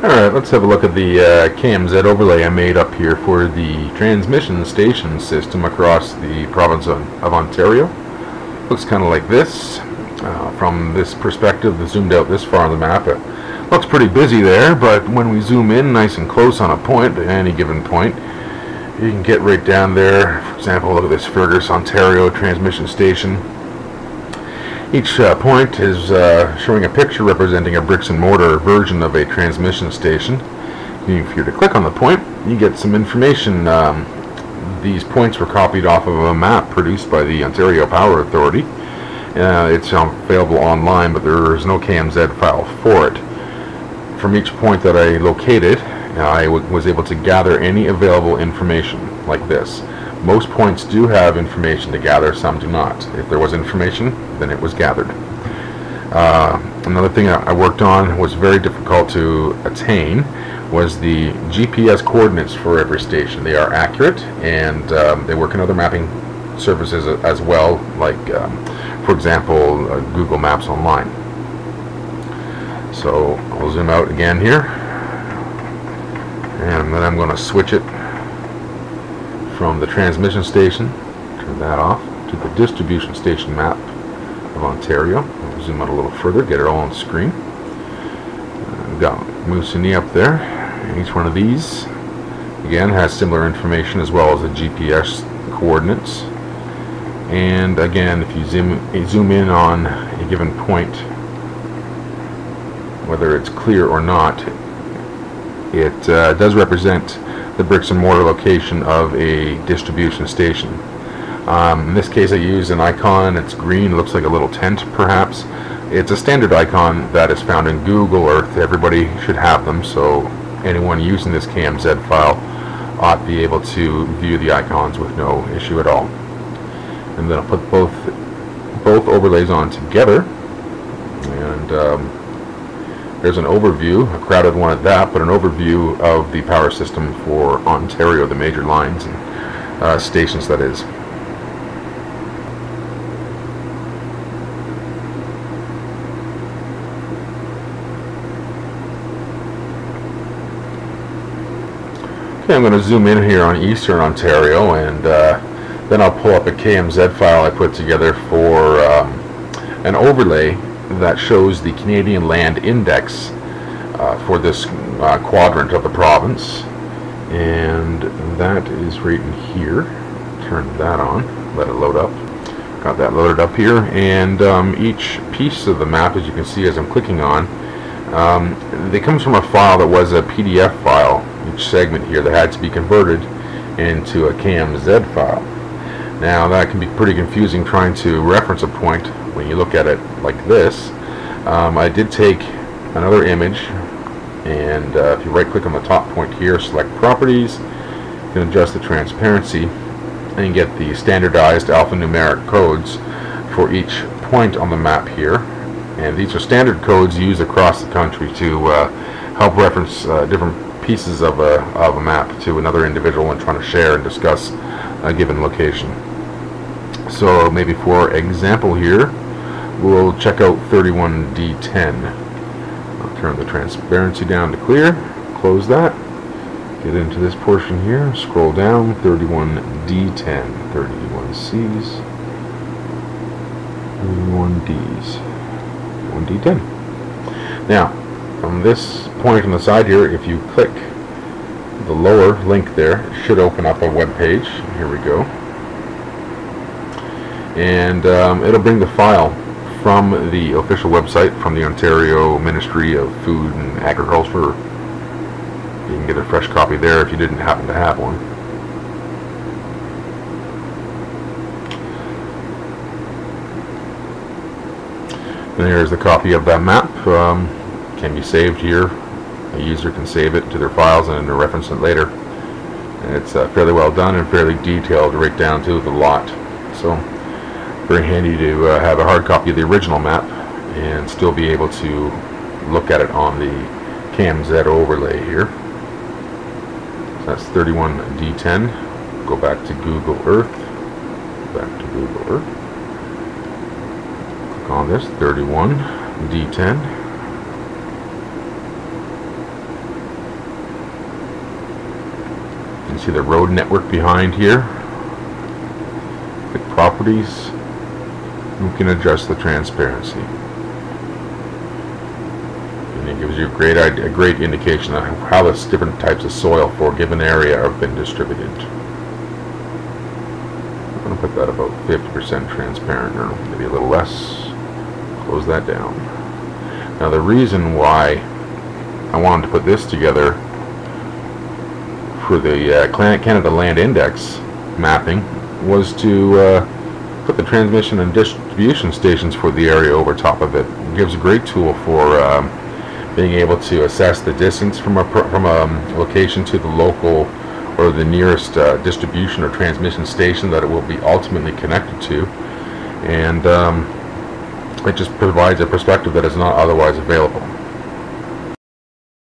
Alright, let's have a look at the KMZ overlay I made up here for the transmission station system across the province of Ontario. Looks kind of like this. From this perspective, zoomed out this far on the map, it looks pretty busy there, but when we zoom in nice and close on a point, any given point, you can get right down there. For example, look at this Fergus, Ontario transmission station. Each point is showing a picture representing a bricks and mortar version of a transmission station. If you were to click on the point, you get some information. These points were copied off of a map produced by the Ontario Power Authority. It's available online, but there is no KMZ file for it. From each point that I located, I was able to gather any available information like this. Most points do have information to gather, some do not. If there was information, then it was gathered. Another thing I worked on was very difficult to attain was the GPS coordinates for every station. They are accurate, and they work in other mapping services as well, like for example Google Maps Online. So I'll zoom out again here, and then I'm going to switch it from the transmission station, turn that off, to the distribution station map of Ontario. I'll zoom out a little further, get it all on screen. We've got Moosonee up there, and each one of these again has similar information as well as the GPS coordinates. And again, if you zoom in on a given point, whether it's clear or not, it does represent the bricks and mortar location of a distribution station. In this case I used an icon. It's green, looks like a little tent perhaps. It's a standard icon that is found in Google Earth. Everybody should have them, so anyone using this KMZ file ought to be able to view the icons with no issue at all. And then I'll put both overlays on together, and there's an overview, a crowded one at that, but an overview of the power system for Ontario, the major lines and stations, that is. Okay, I'm going to zoom in here on Eastern Ontario, and then I'll pull up a KMZ file I put together for an overlay that shows the Canadian Land Index for this quadrant of the province, and that is right in here. Turn that on, let it load up. Got that loaded up here, and each piece of the map, as you can see as I'm clicking on, it comes from a file that was a PDF file. Each segment here that had to be converted into a KMZ file. Now that can be pretty confusing trying to reference a point when you look at it like this. I did take another image, and if you right click on the top point here, select properties, you can adjust the transparency and get the standardized alphanumeric codes for each point on the map here. And these are standard codes used across the country to help reference different pieces of a map to another individual when trying to share and discuss a given location. So maybe for example here, we'll check out 31D10. I'll turn the transparency down to clear, close that, get into this portion here, scroll down, 31D10, 31Cs, 31Ds, 1D10. Now, from this point on the side here, if you click the lower link there, it should open up a web page. Here we go. And it'll bring the file from the official website from the Ontario Ministry of Food and Agriculture. You can get a fresh copy there if you didn't happen to have one. And here's the copy of that map. Can be saved here. A user can save it to their files and reference it later. And it's fairly well done and fairly detailed right down to the lot. So very handy to have a hard copy of the original map and still be able to look at it on the KMZ overlay here. So that's 31D10. Go back to Google Earth. Back to Google Earth. Click on this 31D10. can see the road network behind here. Click properties. We can adjust the transparency. And it gives you a great indication of how the different types of soil for a given area have been distributed. I'm going to put that about 50% transparent, or maybe a little less. Close that down. Now the reason why I wanted to put this together for the Canada Land Index mapping was to put the transmission and distribution stations for the area over top of it. It gives a great tool for being able to assess the distance from a location to the local or the nearest distribution or transmission station that it will be ultimately connected to, and it just provides a perspective that is not otherwise available.